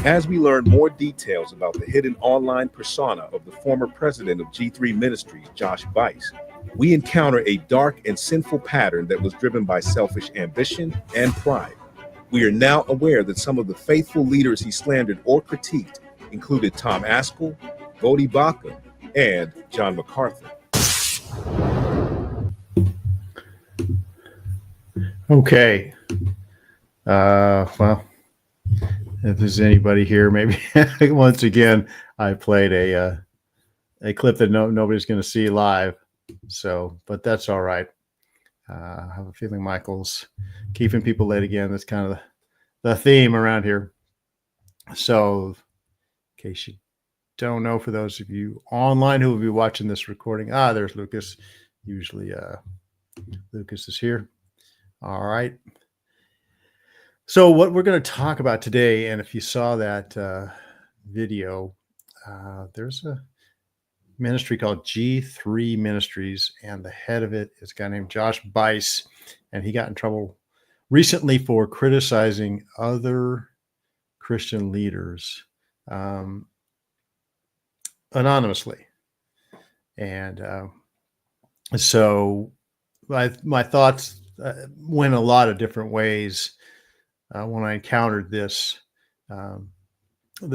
As we learn more details about the hidden online persona of the former president of G3 Ministries, Josh Bice, we encounter a dark and sinful pattern that was driven by selfish ambition and pride. We are now aware that some of the faithful leaders he slandered or critiqued included Tom Askell, Vodi Baca, and John MacArthur. Okay. Well, if there's anybody here, maybe once again, I played a clip that nobody's going to see live. So, but that's all right. I have a feeling Michael's keeping people late again. That's kind of the theme around here. So, in case you don't know, for those of you online who will be watching this recording, there's Lucas. Usually, Lucas is here. All right. So what we're going to talk about today, and if you saw that video, there's a ministry called G3 Ministries, and the head of it is a guy named Josh Bice, and he got in trouble recently for criticizing other Christian leaders anonymously. And so my thoughts went a lot of different ways when I encountered this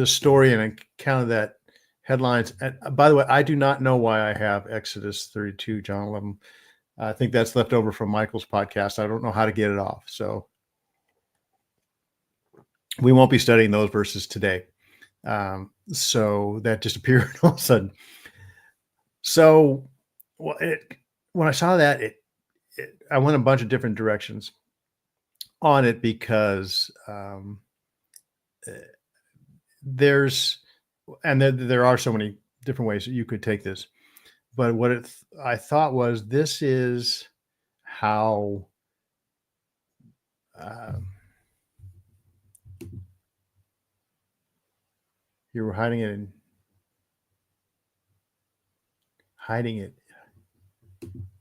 story and encountered that headlines. And by the way, I do not know why I have Exodus 32, John 11. I think that's left over from Michael's podcast. I don't know how to get it off. So we won't be studying those verses today. So that just appeared all of a sudden. So when I saw that, I went a bunch of different directions on it because there are so many different ways that you could take this. But what I thought was, this is how you were hiding it.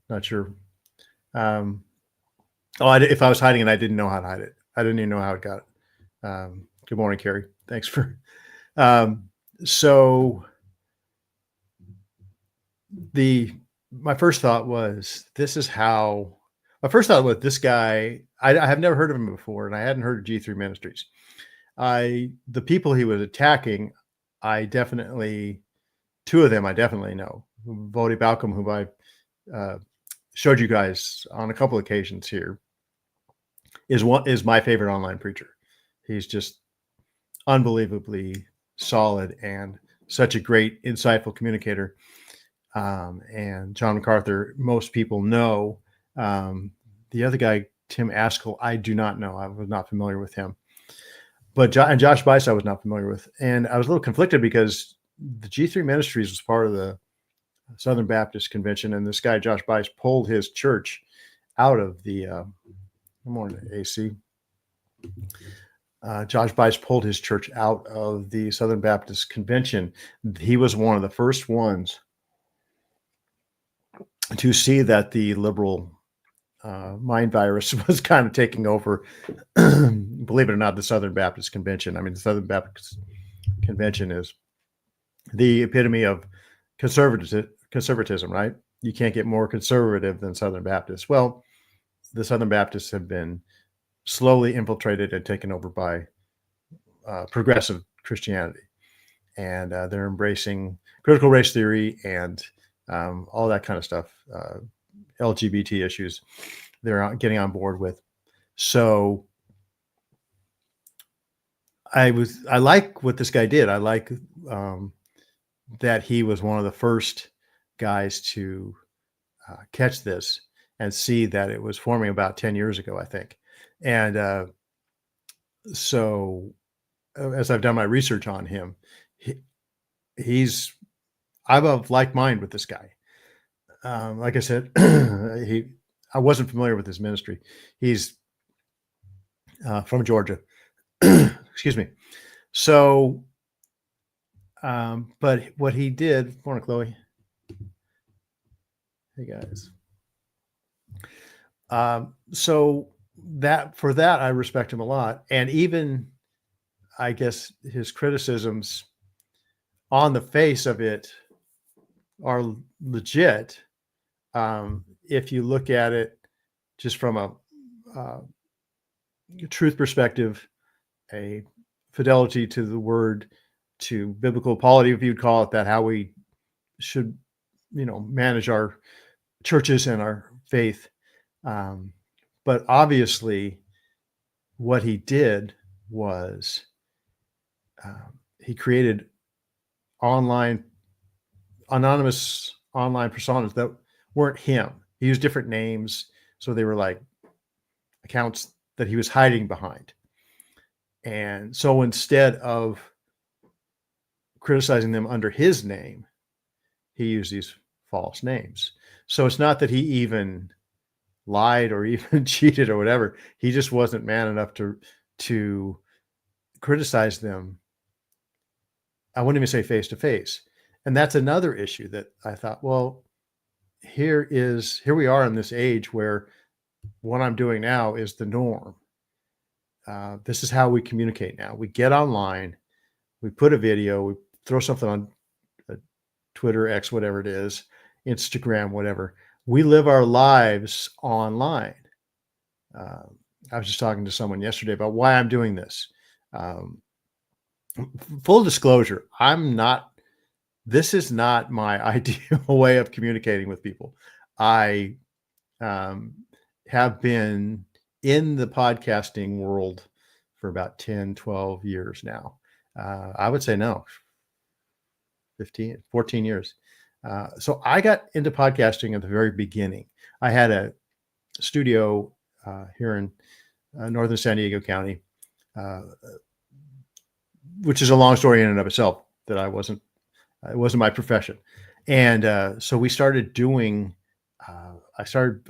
Not sure. If I was hiding it, I didn't know how to hide it. I didn't even know how it got it. Good morning, Carrie. Thanks for. So my first thought was, this guy. I have never heard of him before, and I hadn't heard of G3 Ministries. The people he was attacking, two of them I definitely know. Vodi Baca, who I showed you guys on a couple occasions here, is my favorite online preacher. He's just unbelievably solid and such a great, insightful communicator. And John MacArthur, most people know. The other guy, Tim Askell, I do not know. I was not familiar with him. But Josh Bice, I was not familiar with. And I was a little conflicted because the G3 Ministries was part of the Southern Baptist Convention, and this guy, Josh Bice, pulled his church out of the good morning, AC. Josh Bice pulled his church out of the Southern Baptist Convention. He was one of the first ones to see that the liberal mind virus was kind of taking over, believe it or not, the Southern Baptist Convention. I mean, the Southern Baptist Convention is the epitome of conservatism, right? You can't get more conservative than Southern Baptists. Well, the Southern Baptists have been slowly infiltrated and taken over by progressive Christianity. And they're embracing critical race theory and all that kind of stuff, LGBT issues they're getting on board with. So I like what this guy did. I like that he was one of the first guys to catch this and see that it was forming about 10 years ago, I think. And so as I've done my research on him, I'm of like mind with this guy. Like I said, I wasn't familiar with his ministry. He's from Georgia. Excuse me. So, but what he did, morning, Chloe. Hey guys. So for that, I respect him a lot. And even I guess his criticisms on the face of it are legit. If you look at it just from a uh, truth perspective, a fidelity to the word, to biblical polity, if you'd call it that, how we should, manage our churches and our faith. But obviously, what he did was he created anonymous online personas that weren't him. He used different names, so they were like accounts that he was hiding behind. And so instead of criticizing them under his name, he used these false names. So it's not that he even lied or even cheated or whatever. He just wasn't man enough to criticize them. I wouldn't even say face to face. And that's another issue that I thought, well, here we are in this age where what I'm doing now is the norm. This is how we communicate now. We get online, we put a video, we throw something on Twitter, X, whatever it is, Instagram, whatever. We live our lives online. I was just talking to someone yesterday about why I'm doing this. Full disclosure, this is not my ideal way of communicating with people. I have been in the podcasting world for about 10, 12 years now. I would say no, 15, 14 years. So I got into podcasting at the very beginning. I had a studio here in northern San Diego County, which is a long story in and of itself, that it wasn't my profession. And so we started doing, I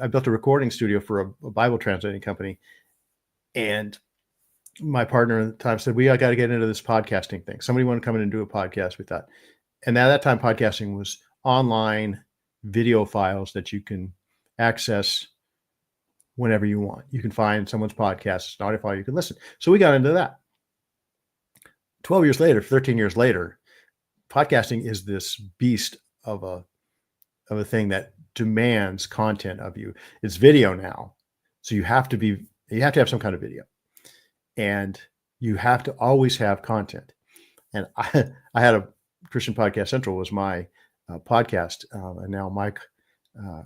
built a recording studio for a Bible translating company. And my partner at the time said, we got to get into this podcasting thing. Somebody wanted to come in and do a podcast, we thought. And at that time, podcasting was online video files that you can access whenever you want. You can find someone's podcast, an audio file, you can listen. So we got into that. 12 years later, 13 years later, podcasting is this beast of a thing that demands content of you. It's video now. So you have to have some kind of video, and you have to always have content. And I had a Christian Podcast Central was my podcast. And now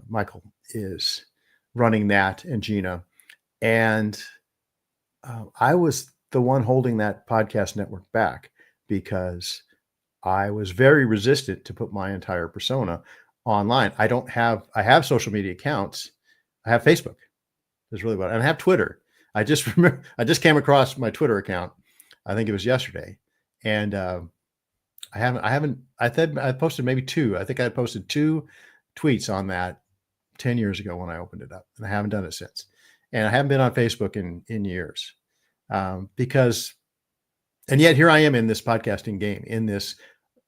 Michael is running that, and Gina. And I was the one holding that podcast network back because I was very resistant to put my entire persona online. I have social media accounts. I have Facebook. That's really about it. And I have Twitter. I just came across my Twitter account. I think it was yesterday. And I posted maybe two. I think I posted 2 tweets on that 10 years ago when I opened it up, and I haven't done it since. And I haven't been on Facebook in years. Because, and yet here I am in this podcasting game, in this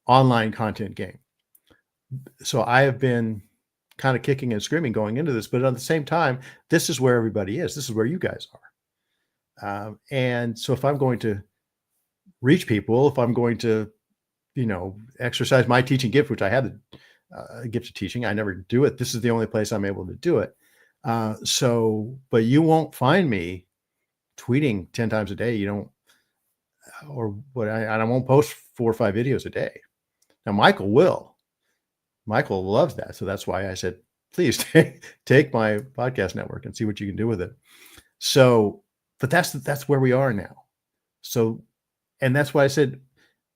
online content game. So I have been kind of kicking and screaming going into this, but at the same time, this is where everybody is. This is where you guys are. And so if I'm going to reach people, if I'm going to, exercise my teaching gift, which I have the gift of teaching, I never do it. This is the only place I'm able to do it. But you won't find me tweeting 10 times a day. I won't post 4 or 5 videos a day. Now, Michael will. Michael loves that. So that's why I said, please take my podcast network and see what you can do with it. So, but that's where we are now. So, and that's why I said,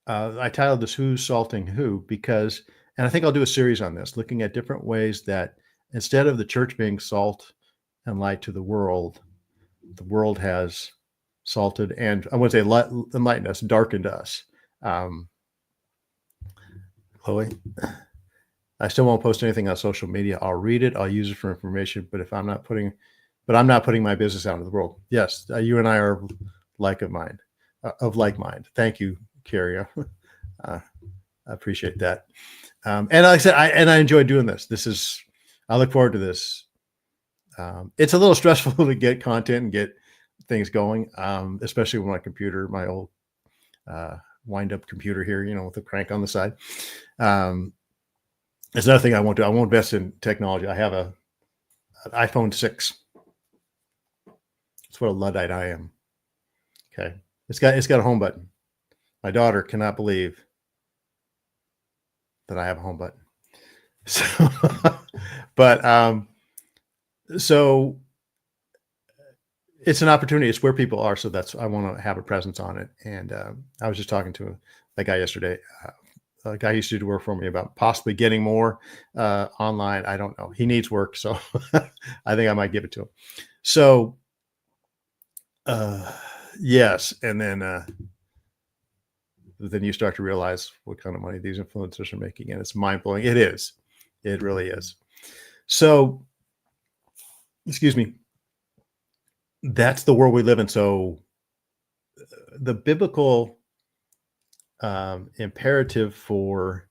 I titled this Who's Salting Who, because, and I think I'll do a series on this, looking at different ways that instead of the church being salt and light to the world has salted, and I wouldn't say enlightened us, darkened us. Chloe, I still won't post anything on social media. I'll read it, I'll use it for information, but I'm not putting my business out into the world. Yes, you and I are of like mind. Thank you, Carrie. I appreciate that. And like I said, I enjoy doing this. I look forward to this. It's a little stressful to get content and get things going, especially with my computer, my old wind up computer here, with a crank on the side. There's another thing I won't do. I won't invest in technology. I have an iPhone 6. That's what a Luddite I am. Okay. It's got a home button. My daughter cannot believe that I have a home button. So, but, so it's an opportunity. It's where people are. So I want to have a presence on it. And, I was just talking to that guy yesterday, a guy who used to work for me about possibly getting more, online. I don't know. He needs work. So I think I might give it to him. So, yes. And then you start to realize what kind of money these influencers are making. And it's mind blowing. It is. It really is. So, excuse me. That's the world we live in. So the biblical imperative for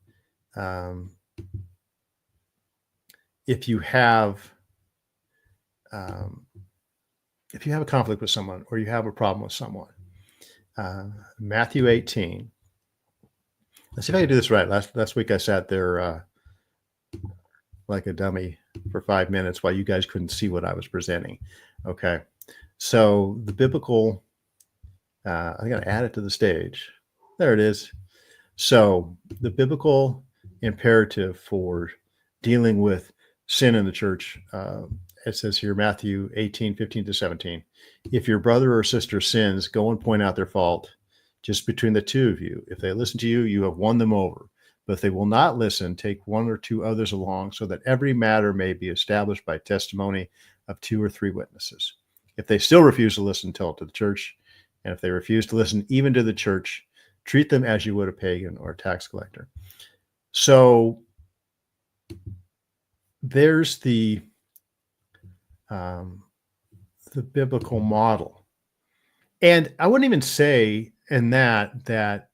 if you have a conflict with someone or you have a problem with someone, Matthew 18. Let's see if I can do this right. Last week I sat there like a dummy for 5 minutes while you guys couldn't see what I was presenting. Okay. So the biblical, I'm going to add it to the stage. There it is. So the biblical imperative for dealing with sin in the church, it says here, Matthew 18:15-17. If your brother or sister sins, go and point out their fault just between the two of you. If they listen to you, you have won them over. But if they will not listen, take one or two others along so that every matter may be established by testimony of 2 or 3 witnesses. If they still refuse to listen, tell it to the church. And if they refuse to listen even to the church, treat them as you would a pagan or a tax collector. So there's the biblical model. And I wouldn't even say in that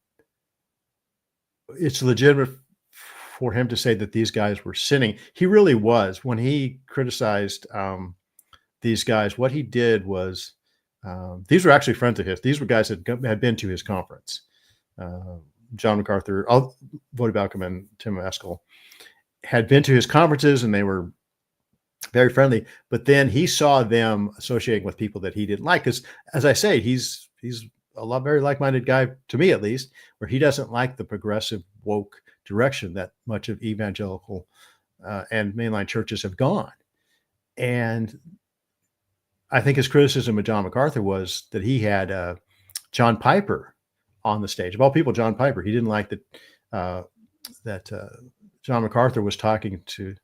it's legitimate for him to say that these guys were sinning. He really was. When he criticized these guys, what he did was, these were actually friends of his. These were guys that had been to his conference. John MacArthur, Voddie Baucham, and Tim Maskell had been to his conferences, and they were very friendly. But then he saw them associating with people that he didn't like. Because, as I say, he's a very like-minded guy, to me at least, where he doesn't like the progressive woke direction that much of evangelical and mainline churches have gone. And I think his criticism of John MacArthur was that he had John Piper on the stage. Of all people, John Piper. He didn't like that John MacArthur was talking to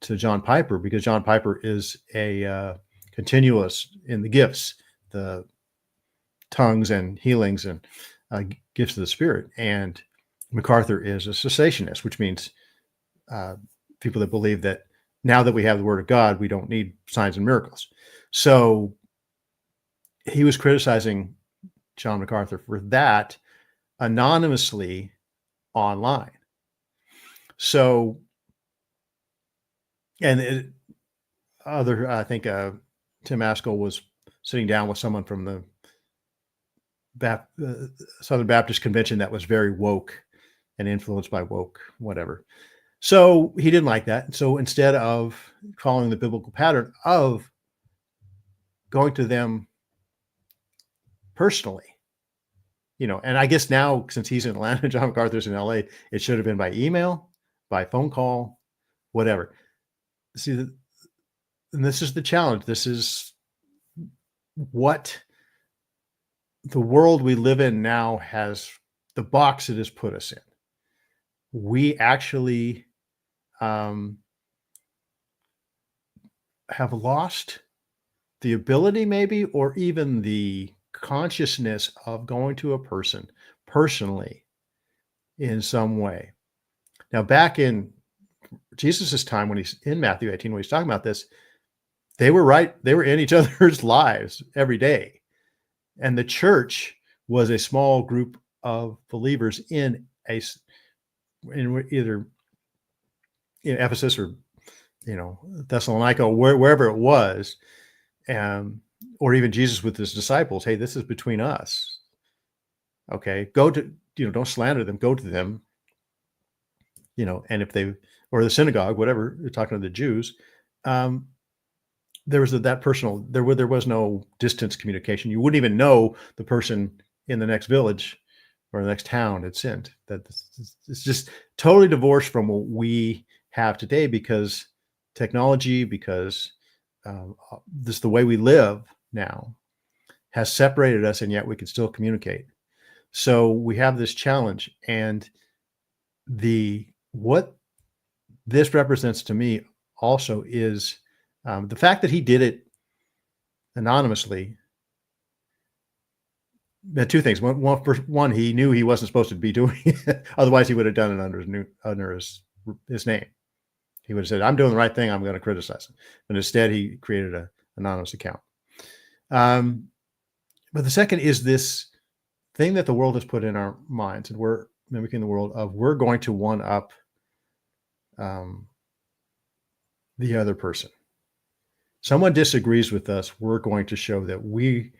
John Piper, because John Piper is a continuous in the gifts, the tongues and healings and gifts of the Spirit. And MacArthur is a cessationist, which means people that believe that now that we have the Word of God, we don't need signs and miracles. So he was criticizing John MacArthur for that anonymously online. So, and I think Tim Maskell was sitting down with someone from the Southern Baptist Convention that was very woke and influenced by woke, whatever. So he didn't like that. So instead of following the biblical pattern of going to them personally, and I guess now, since he's in Atlanta, John MacArthur's in LA, it should have been by email, by phone call, whatever. See, and this is the challenge. This is what the world we live in now has, the box it has put us in. We actually have lost the ability, maybe, or even the consciousness of going to a person personally in some way. Now, back in Jesus's time, when he's in Matthew 18, when he's talking about this, they were in each other's lives every day. And the church was a small group of believers in either Ephesus or Thessalonica, wherever it was, or even Jesus with his disciples. Hey, this is between us. Okay, go to, don't slander them, go to them, and if they, or the synagogue, whatever, you're talking to the Jews, um, there was that personal, there was no distance communication. You wouldn't even know the person in the next village or the next town had sinned. It's just totally divorced from what we have today, because technology, because this, the way we live now has separated us, and yet we can still communicate. So we have this challenge, and what this represents to me also is the fact that he did it anonymously. Two things. One, he knew he wasn't supposed to be doing it. Otherwise, he would have done it under his name. He would have said, "I'm doing the right thing. I'm going to criticize him." But instead, he created an anonymous account. But the second is this thing that the world has put in our minds, and we're mimicking the world of, we're going to one up the other person. Someone disagrees with us, we're going to show that we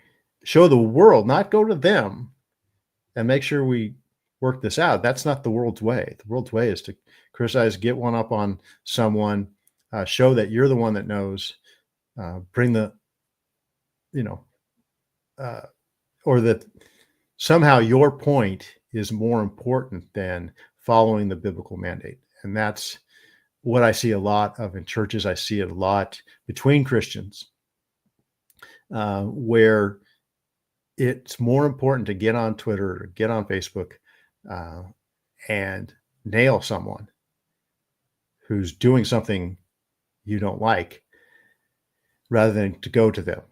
show the world, not go to them and make sure we work this out. That's not the world's way. The world's way is to criticize, get one up on someone, show that you're the one that knows, bring the, or that somehow your point is more important than following the biblical mandate. And that's what I see a lot of in churches. I see it a lot between Christians, where it's more important to get on Twitter or get on Facebook and nail someone who's doing something you don't like, rather than to go to them.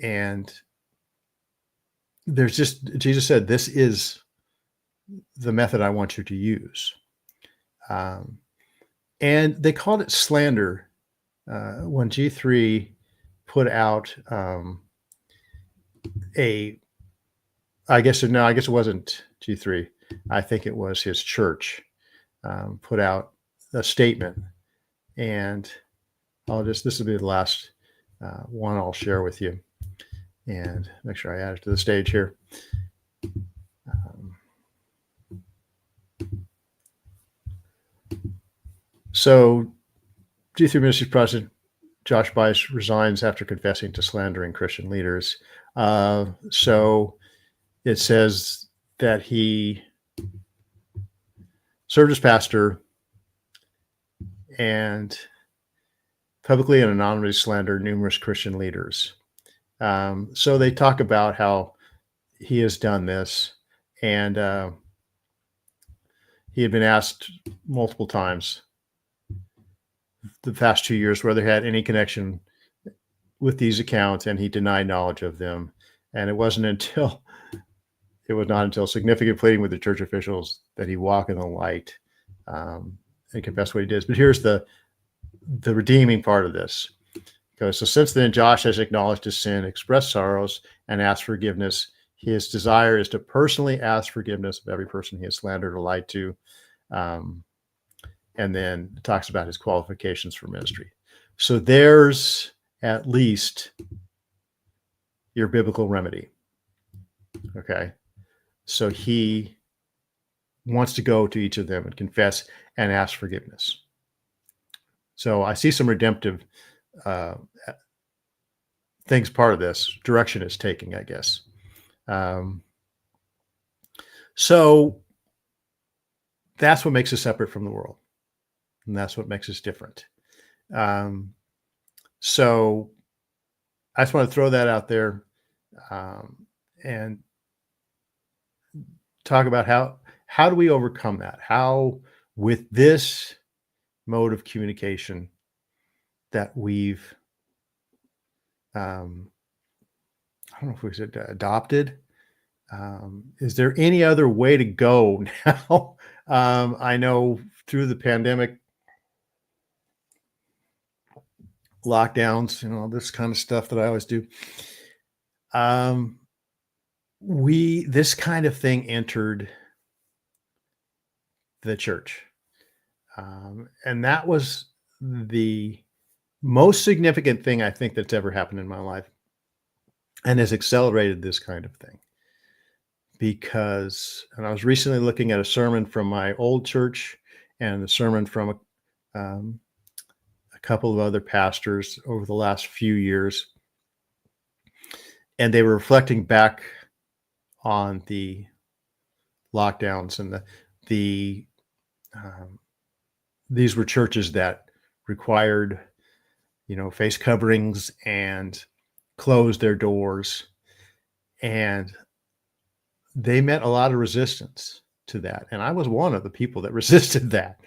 And Jesus said, this is the method I want you to use. And they called it slander when G3 put out I guess it wasn't G3. I think it was his church put out a statement. And this will be the last one I'll share with you, and make sure I add it to the stage here. So G3 Ministries President Josh Buice resigns after confessing to slandering Christian leaders. So it says that he served as pastor and publicly and anonymously slandered numerous Christian leaders. So they talk about how he has done this, and he had been asked multiple times the past 2 years whether he had any connection with these accounts, and he denied knowledge of them. And it was not until significant pleading with the church officials that he walked in the light and confessed what he did. But here's the redeeming part of this. Okay, so since then, Josh has acknowledged his sin, expressed sorrows, and asked forgiveness. His desire is to personally ask forgiveness of every person he has slandered or lied to. And then talks about his qualifications for ministry. So there's at least your biblical remedy. Okay. So he wants to go to each of them and confess and ask forgiveness. So I see some redemptive things part of this direction is taking, I guess. So that's what makes us separate from the world. And that's what makes us different. So I just want to throw that out there and talk about how do we overcome that? How, with this mode of communication that we've, I don't know if we said adopted. Is there any other way to go now? I know through the pandemic, lockdowns, this kind of stuff that I always do. This kind of thing entered the church. And that was the most significant thing I think that's ever happened in my life, and has accelerated this kind of thing. because, and I was recently looking at a sermon from my old church and a sermon from a couple of other pastors over the last few years, and they were reflecting back on the lockdowns and the these were churches that required, face coverings and closed their doors, and they met a lot of resistance to that. And I was one of the people that resisted that.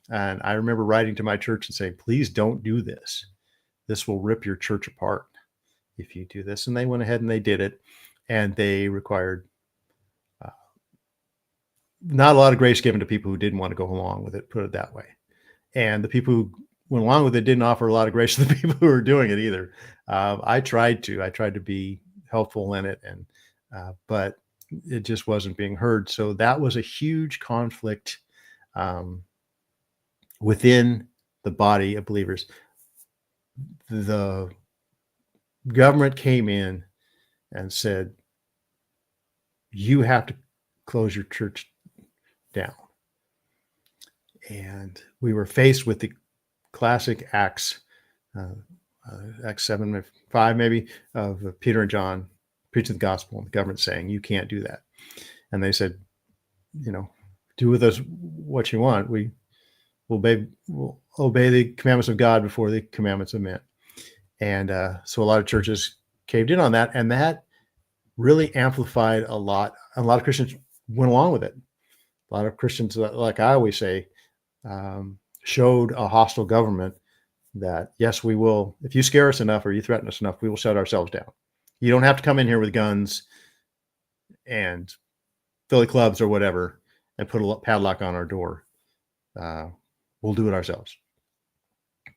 And I remember writing to my church and saying, please don't do this. This will rip your church apart if you do this. And they went ahead and they did it. And they required not a lot of grace given to people who didn't want to go along with it, put it that way. And the people who went along with it didn't offer a lot of grace to the people who were doing it either. I tried to be helpful in it, and but it just wasn't being heard. So that was a huge conflict within the body of believers. The government came in and said, you have to close your church down. And we were faced with the classic Acts 7:5 maybe, of Peter and John preaching the gospel, and the government saying, you can't do that. And they said, do with us what you want. We'll obey the commandments of God before the commandments of men. And so a lot of churches caved in on that, and that really amplified a lot. A lot of Christians went along with it. A lot of Christians, like I always say, showed a hostile government that, yes, we will, if you scare us enough or you threaten us enough, we will shut ourselves down. You don't have to come in here with guns and Philly clubs or whatever and put a padlock on our door. We'll do it ourselves.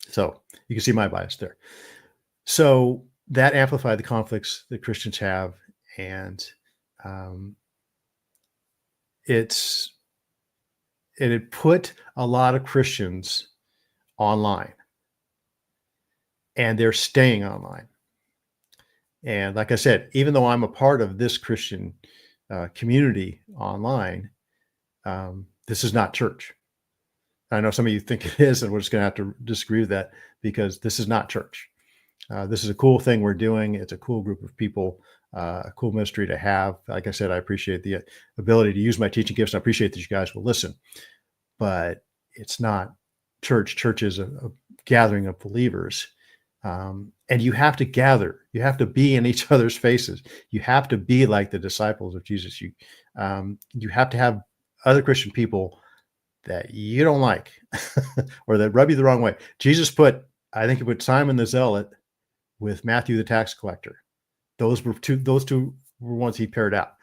So you can see my bias there. So that amplified the conflicts that Christians have. And it had put a lot of Christians online, and they're staying online. And like I said, even though I'm a part of this Christian community online, this is not church. I know some of you think it is, and we're just going to have to disagree with that, because this is not church. This is a cool thing we're doing. It's a cool group of people, a cool ministry to have. Like I said, I appreciate the ability to use my teaching gifts. And I appreciate that you guys will listen, but it's not church. Church is a gathering of believers. And you have to gather. You have to be in each other's faces. You have to be like the disciples of Jesus. You have to have other Christian people that you don't like or that rub you the wrong way. Jesus I think he put Simon the Zealot with Matthew the tax collector. Those two were ones he paired up,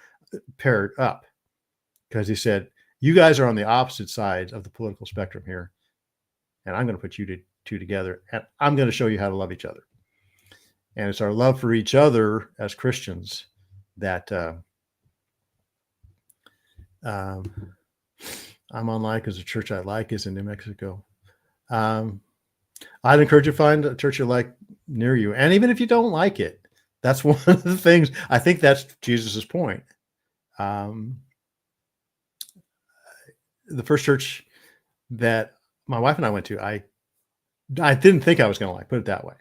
because he said, you guys are on the opposite sides of the political spectrum here, and I'm going to put you two together, and I'm going to show you how to love each other. And it's our love for each other as Christians that I'm online because the church I like is in New Mexico. I'd encourage you to find a church you like near you. And even if you don't like it, that's one of the things. I think that's Jesus's point. The first church that my wife and I went to, I didn't think I was going to like, put it that way.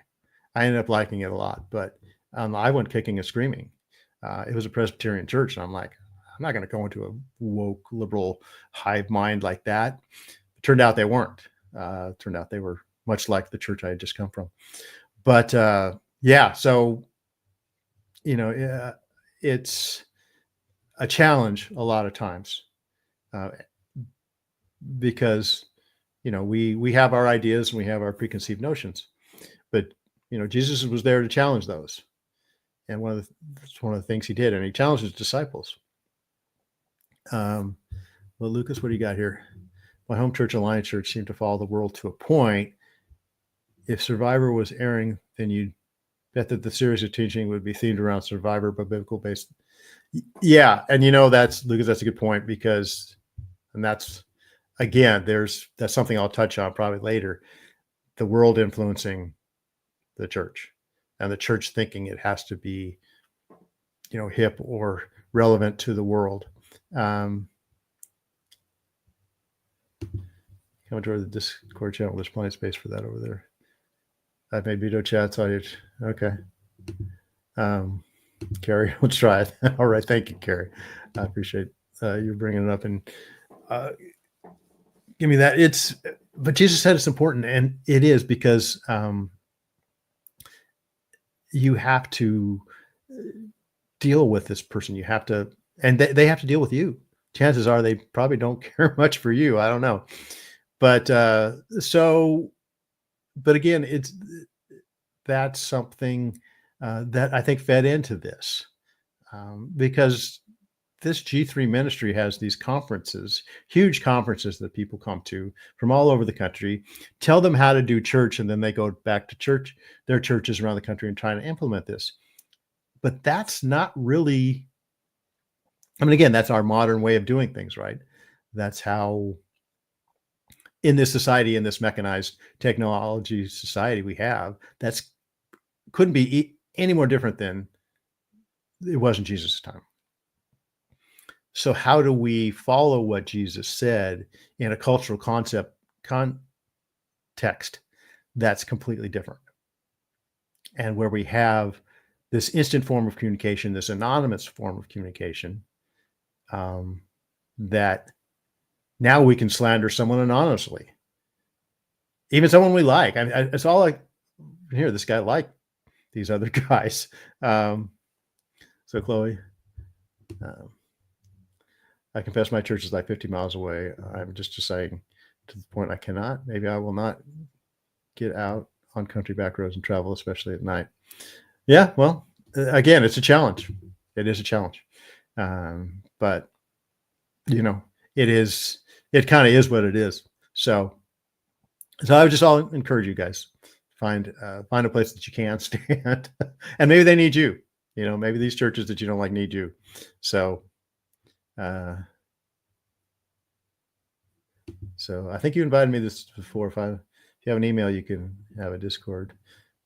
I ended up liking it a lot, but I went kicking and screaming. It was a Presbyterian church, and I'm like, I'm not going to go into a woke liberal hive mind like that. It turned out they weren't. Turned out they were much like the church I had just come from. But yeah, so it's a challenge a lot of times because we have our ideas and we have our preconceived notions, but Jesus was there to challenge those, and it's one of the things he did, and he challenged his disciples. Well, Lucas, what do you got here? My home church, Alliance Church, seemed to follow the world to a point. If Survivor was airing, then you'd bet that the series of teaching would be themed around Survivor, but biblical based. Yeah, and that's Lucas. That's a good point, because, and that's again, that's something I'll touch on probably later. The world influencing the church, and the church thinking it has to be, hip or relevant to the world. Come join the Discord channel. There's plenty of space for that over there. I've made video chats. Okay. Carrie, let's try it. All right. Thank you, Carrie. I appreciate you bringing it up and give me that. But Jesus said it's important, and it is, because you have to deal with this person. You have to, and they have to deal with you. Chances are they probably don't care much for you. I don't know. But but again, that's something that I think fed into this, because this G3 ministry has these conferences, huge conferences that people come to from all over the country, tell them how to do church, and then they go back to their churches around the country, and try to implement this. But that's not really, I mean, again, that's our modern way of doing things, right? That's how, in this society, in this mechanized technology society we have, couldn't be any more different than it was in Jesus' time. So how do we follow what Jesus said in a cultural context that's completely different? And where we have this instant form of communication, this anonymous form of communication, that now we can slander someone anonymously, even someone we like. I mean, it's all like, here, this guy liked these other guys. So Chloe, I confess my church is like 50 miles away. I'm just saying, to the point I cannot, maybe I will not get out on country back roads and travel, especially at night. Yeah, well, again, it's a challenge. It is a challenge. But, it kind of is what it is. So I would just all encourage you guys, find a place that you can stand, and maybe they need you. Maybe these churches that you don't like need you. So I think you invited me this before. If you have an email, you can have a Discord.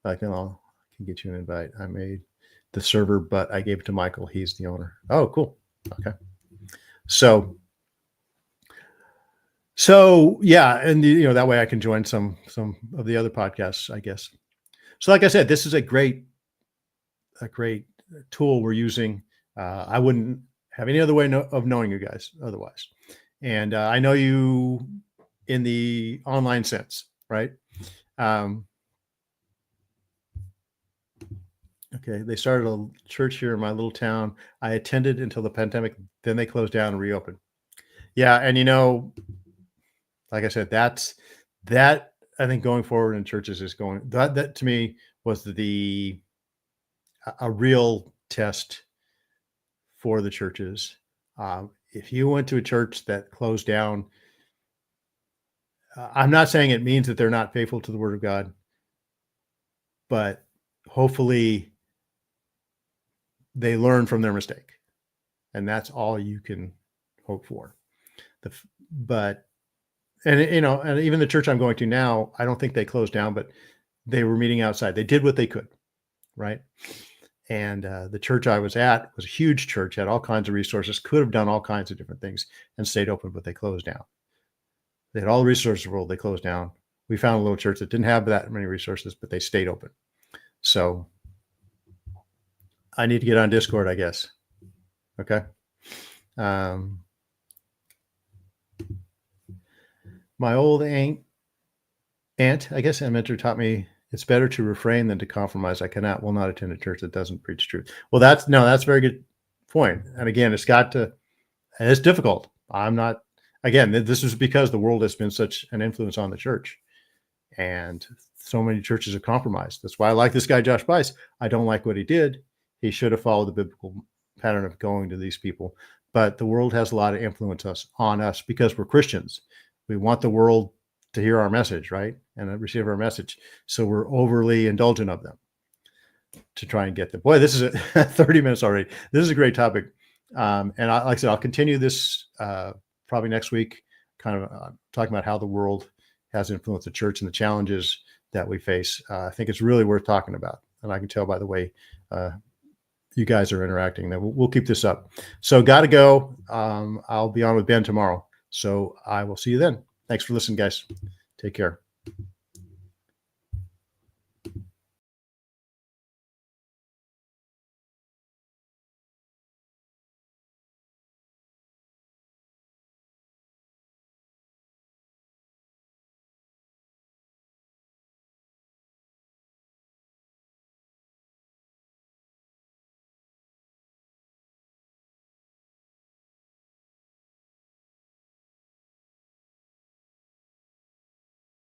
I can get you an invite. I made the server, but I gave it to Michael. He's the owner. Oh, cool. Okay. So yeah, and that way I can join some of the other podcasts, I guess. So like I said, this is a great tool we're using. I wouldn't have any other way of knowing you guys otherwise. And I know you in the online sense, right? Okay, they started a church here in my little town. I attended until the pandemic, then they closed down and reopened. Yeah, and like I said, that I think going forward in churches is going, that to me was a real test for the churches. If you went to a church that closed down, I'm not saying it means that they're not faithful to the Word of God, but hopefully they learn from their mistake, and that's all you can hope for. And even the church I'm going to now, I don't think they closed down, but they were meeting outside. They did what they could, right? And the church I was at was a huge church, had all kinds of resources, could have done all kinds of different things and stayed open, but they closed down. They had all the resources in the world. They closed down. We found a little church that didn't have that many resources, but they stayed open. So I need to get on Discord, I guess. Okay. My old aunt, I guess, a mentor taught me it's better to refrain than to compromise. I will not attend a church that doesn't preach truth. Well, that's a very good point. And again, it's difficult. This is because the world has been such an influence on the church, and so many churches have compromised. That's why I like this guy, Josh Buice. I don't like what he did. He should have followed the biblical pattern of going to these people, but the world has a lot of influence on us because we're Christians. We want the world to hear our message, right? And receive our message. So we're overly indulgent of them to try and get them. Boy, this is 30 minutes already. This is a great topic. And like I said, I'll continue this probably next week, kind of talking about how the world has influenced the church and the challenges that we face. I think it's really worth talking about. And I can tell by the way you guys are interacting. Then we'll keep this up. So got to go. I'll be on with Ben tomorrow. So I will see you then. Thanks for listening, guys. Take care.